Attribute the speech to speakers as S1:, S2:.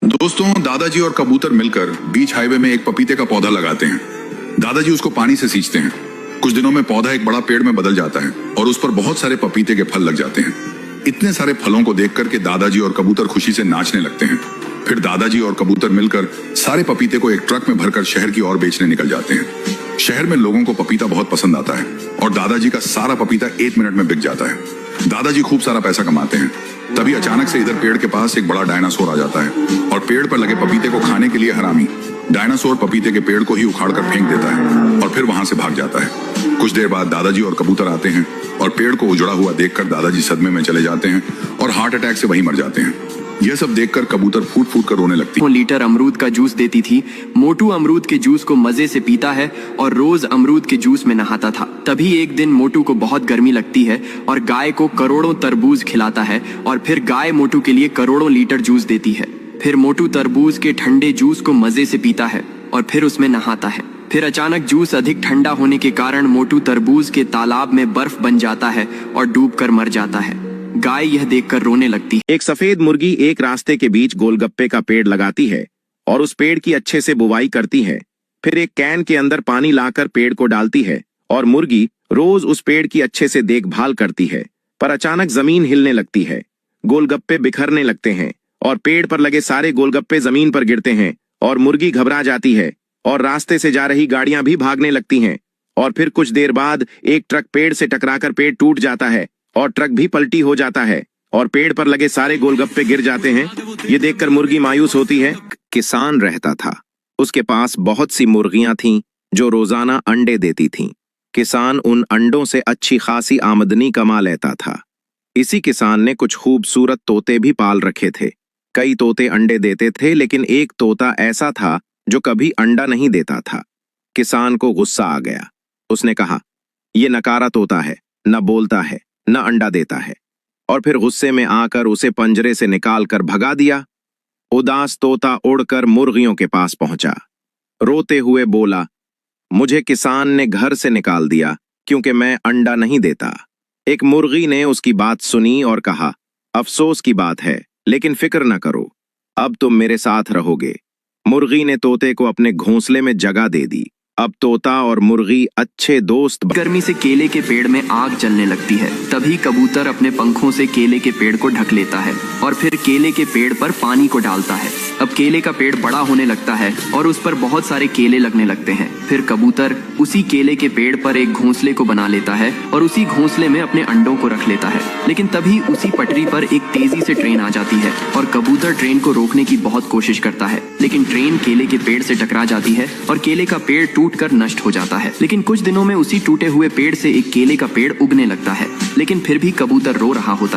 S1: दोस्तों, दादाजी और कबूतर मिलकर बीच हाईवे में एक पपीते का पौधा लगाते हैं। दादाजी उसको पानी से सींचते हैं। कुछ दिनों में पौधा एक बड़ा पेड़ में बदल जाता है और उस पर बहुत सारे पपीते के फल लग जाते हैं। इतने सारे फलों को देख करके दादाजी और कबूतर खुशी से नाचने लगते हैं। फिर दादाजी और कबूतर मिलकर सारे पपीते को एक ट्रक में भरकर शहर की ओर बेचने निकल जाते हैं। शहर में लोगों को पपीता बहुत पसंद आता है और दादाजी का सारा पपीता 1 मिनट में बिक जाता है। दादाजी खूब सारा पैसा कमाते हैं। तभी अचानक से इधर पेड़ के पास एक बड़ा डायनासोर आ जाता है और पेड़ पर लगे पपीते को खाने के लिए हरामी डायनासोर पपीते के पेड़ को ही उखाड़ कर फेंक देता है और फिर वहां से भाग जाता है। कुछ देर बाद दादाजी और कबूतर आते हैं और पेड़ को उजड़ा हुआ देखकर दादाजी सदमे में चले जाते हैं और हार्ट अटैक से वहीं मर जाते हैं। यह सब देखकर कबूतर फूट फूट कर रोने लगती है।
S2: लीटर अमरूद का जूस देती थी। मोटू अमरूद के जूस को मजे से पीता है और रोज अमरूद के जूस में नहाता था। तभी एक दिन मोटू को बहुत गर्मी लगती है और गाय को करोड़ों तरबूज खिलाता है और फिर गाय मोटू के लिए करोड़ों लीटर जूस देती है। फिर मोटू तरबूज के ठंडे जूस को मजे से पीता है और फिर उसमें नहाता है। फिर अचानक जूस अधिक ठंडा होने के कारण मोटू तरबूज के तालाब में बर्फ बन जाता है और डूबकर मर जाता है। गाय यह देखकर रोने लगती है।
S3: एक सफेद मुर्गी एक रास्ते के बीच गोलगप्पे का पेड़ लगाती है और उस पेड़ की अच्छे से बुवाई करती है। फिर एक कैन के अंदर पानी लाकर पेड़ को डालती है और मुर्गी रोज उस पेड़ की अच्छे से देखभाल करती है। पर अचानक जमीन हिलने लगती है, गोलगप्पे बिखरने लगते हैं और पेड़ पर लगे सारे गोलगप्पे जमीन पर गिरते हैं और मुर्गी घबरा जाती है और रास्ते से जा रही गाड़ियां भी भागने लगती हैं। और फिर कुछ देर बाद एक ट्रक पेड़ से टकराकर पेड़ टूट जाता है और ट्रक भी पलटी हो जाता है और पेड़ पर लगे सारे गोलगप्पे गिर जाते हैं। ये देखकर मुर्गी मायूस होती है। किसान रहता था। उसके पास बहुत सी मुर्गियां थीं जो रोजाना अंडे देती थीं। किसान उन अंडों से अच्छी खासी आमदनी कमा लेता था। इसी किसान ने कुछ खूबसूरत तोते भी पाल रखे थे। कई तोते अंडे देते थे, लेकिन एक तोता ऐसा था जो कभी अंडा नहीं देता था। किसान को गुस्सा आ गया। उसने कहा, यह नकारा तोता है, न बोलता है न अंडा देता है, और फिर गुस्से में आकर उसे पंजरे से निकालकर भगा दिया। उदास तोता उड़कर मुर्गियों के पास पहुंचा। रोते हुए बोला, मुझे किसान ने घर से निकाल दिया क्योंकि मैं अंडा नहीं देता। एक मुर्गी ने उसकी बात सुनी और कहा, अफसोस की बात है, लेकिन फिक्र न करो, अब तुम मेरे साथ रहोगे। मुर्गी ने तोते को अपने घोंसले में जगह दे दी। अब तोता और मुर्गी अच्छे दोस्त।
S2: गर्मी से केले के पेड़ में आग जलने लगती है। तभी कबूतर अपने पंखों से केले के पेड़ को ढक लेता है और फिर केले के पेड़ पर पानी को डालता है। अब केले का पेड़ बड़ा होने लगता है और उस पर बहुत सारे केले लगने लगते हैं। फिर कबूतर उसी केले के पेड़ पर एक घोंसले को बना लेता है और उसी घोंसले में अपने अंडों को रख लेता है। लेकिन तभी उसी पटरी पर एक तेजी से ट्रेन आ जाती है और कबूतर ट्रेन को रोकने की बहुत कोशिश करता है, लेकिन ट्रेन केले के पेड़ से टकरा जाती है और केले का पेड़ टूटकर नष्ट हो जाता है। लेकिन कुछ दिनों में उसी टूटे हुए पेड़ से एक केले का पेड़ उगने लगता है, लेकिन फिर भी कबूतर रो रहा होता है।